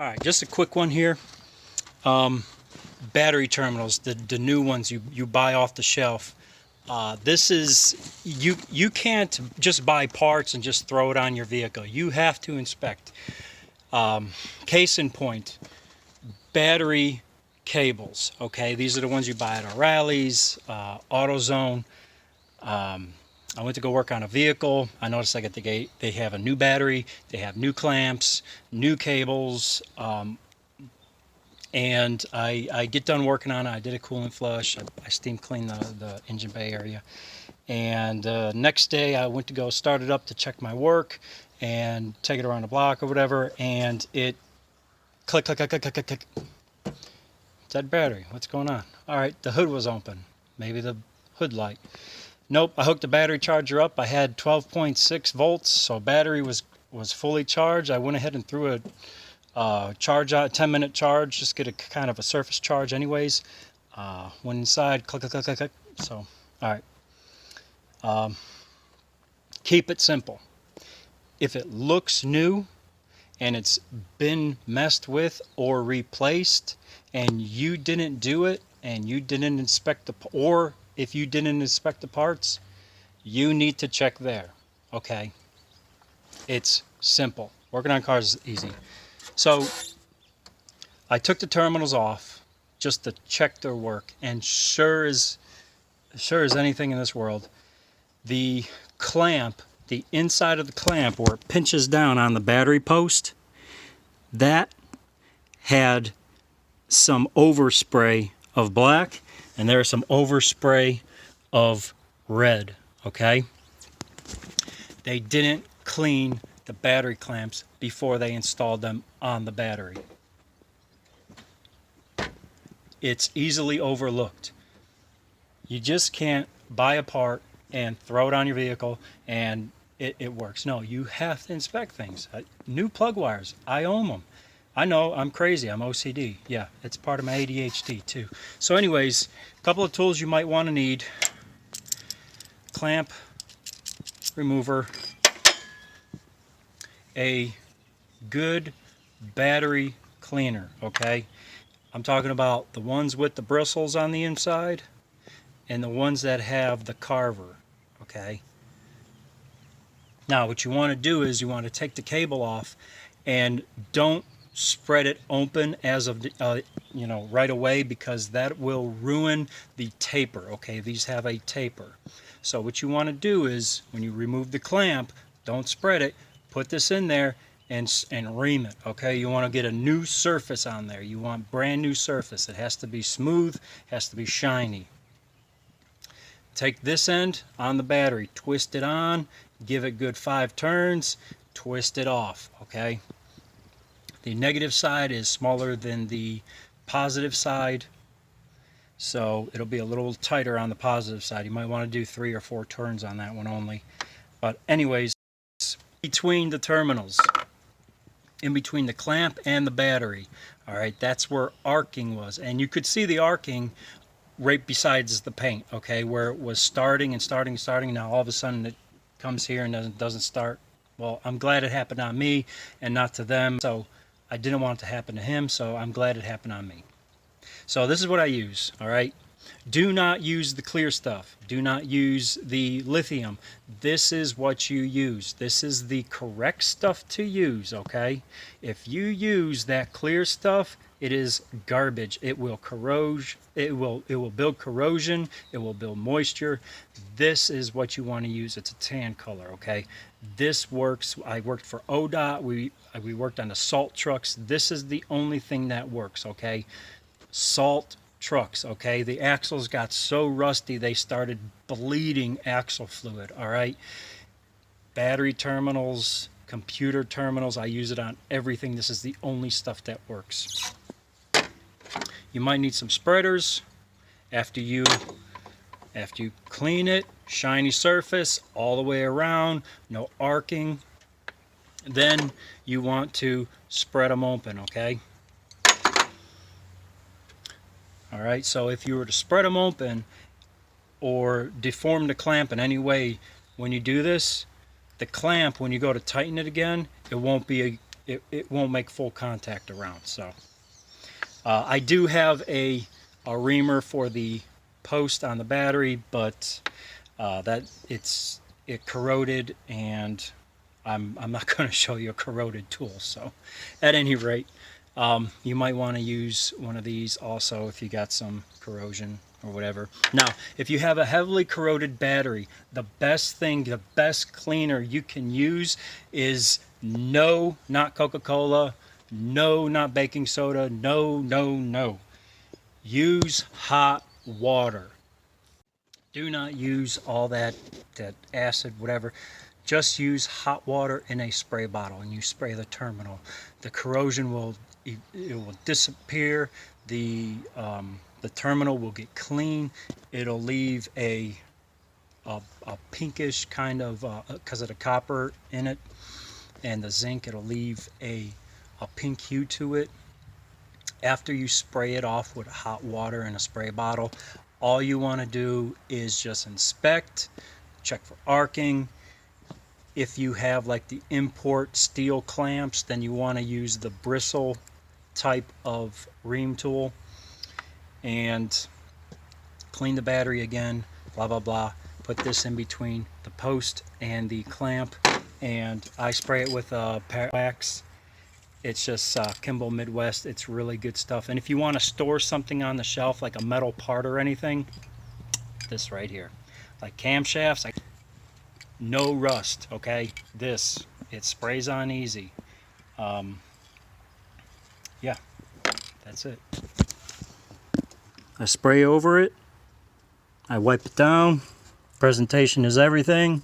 All right, just a quick one here. Battery terminals, the new ones you buy off the shelf. This is, you can't just buy parts and just throw it on your vehicle. You have to inspect. Case in point, battery cables. Okay, these are the ones you buy at O'Reilly's, AutoZone. I went to go work on a vehicle. I noticed like at the gate they have a new battery, they have new clamps, new cables, and I get done working on it. I did a coolant flush. I steam cleaned the engine bay area, and next day I went to go start it up to check my work and take it around the block or whatever, and it click click click click click click. Dead battery. What's going on? All right, the hood was open. Maybe the hood light. Nope, I hooked the battery charger up. I had 12.6 volts, so battery was fully charged. I went ahead and threw a charge out, 10-minute charge, just get a kind of a surface charge anyways. Went inside, click, click, click, click, click. So, all right. Keep it simple. If it looks new and it's been messed with or replaced and you didn't do it and you didn't inspect or if you didn't inspect the parts, you need to check there. Okay, it's simple. Working on cars is easy. So I took the terminals off just to check their work, and sure as anything in this world, the clamp, the inside of the clamp where it pinches down on the battery post, that had some overspray of black, and there's some overspray of red. Okay, they didn't clean the battery clamps before they installed them on the battery. It's easily overlooked. You just can't buy a part and throw it on your vehicle and it works. No, you have to inspect things. New plug wires, I own them. I know, I'm crazy, I'm OCD. Yeah, it's part of my ADHD too. So anyways, a couple of tools you might want to need. Clamp remover, a good battery cleaner, okay? I'm talking about the ones with the bristles on the inside and the ones that have the carver, okay? Now what you want to do is you want to take the cable off and don't spread it open as of right away, because that will ruin the taper. Okay, these have a taper. So what you want to do is when you remove the clamp, don't spread it, put this in there and ream it. Okay, you want to get a new surface on there. You want brand new surface. It has to be smooth, has to be shiny. Take this end on the battery, twist it on, give it good 5 turns, twist it off. Okay, the negative side is smaller than the positive side, so it'll be a little tighter on the positive side. You might want to do 3 or 4 turns on that one only. But anyways, between the terminals, in between the clamp and the battery, all right, that's where arcing was. And you could see the arcing right besides the paint, okay, where it was starting and starting and starting. Now all of a sudden it comes here and doesn't start. Well, I'm glad it happened on me and not to them. So I didn't want it to happen to him, so I'm glad it happened on me. So this is what I use, all right? Do not use the clear stuff. Do not use the lithium. This is what you use. This is the correct stuff to use, okay? If you use that clear stuff, it is garbage. It will corrode. It will build corrosion. It will build moisture. This is what you want to use. It's a tan color, okay? This works. I worked for ODOT. We worked on the salt trucks. This is the only thing that works, okay? Salt trucks, okay? The axles got so rusty they started bleeding axle fluid, all right? Battery terminals, computer terminals, I use it on everything. This is the only stuff that works. You might need some spreaders after you clean it. Shiny surface all the way around, no arcing. Then you want to spread them open, okay? All right, so if you were to spread them open or deform the clamp in any way, when you do this, the clamp, when you go to tighten it again, it won't be it won't make full contact around. So I do have a reamer for the post on the battery, but it corroded, and I'm not going to show you a corroded tool. So at any rate, you might want to use one of these also if you got some corrosion or whatever. Now, if you have a heavily corroded battery, the best cleaner you can use is no, not Coca-Cola, no, not baking soda, no. Use hot water. Do not use all that acid, whatever. Just use hot water in a spray bottle, and you spray the terminal. The corrosion will disappear. The terminal will get clean. It'll leave a pinkish kind of, because of the copper in it and the zinc, it'll leave a pink hue to it. After you spray it off with hot water in a spray bottle, all you want to do is just inspect, check for arcing. If you have like the import steel clamps, then you want to use the bristle type of ream tool and clean the battery again, blah blah blah. Put this in between the post and the clamp, and I spray it with Parallax. It's just Kimball Midwest. It's really good stuff. And if you want to store something on the shelf, like a metal part or anything, this right here, like camshafts, no rust. Okay, it sprays on easy. Yeah, that's it. I spray over it, I wipe it down. Presentation is everything.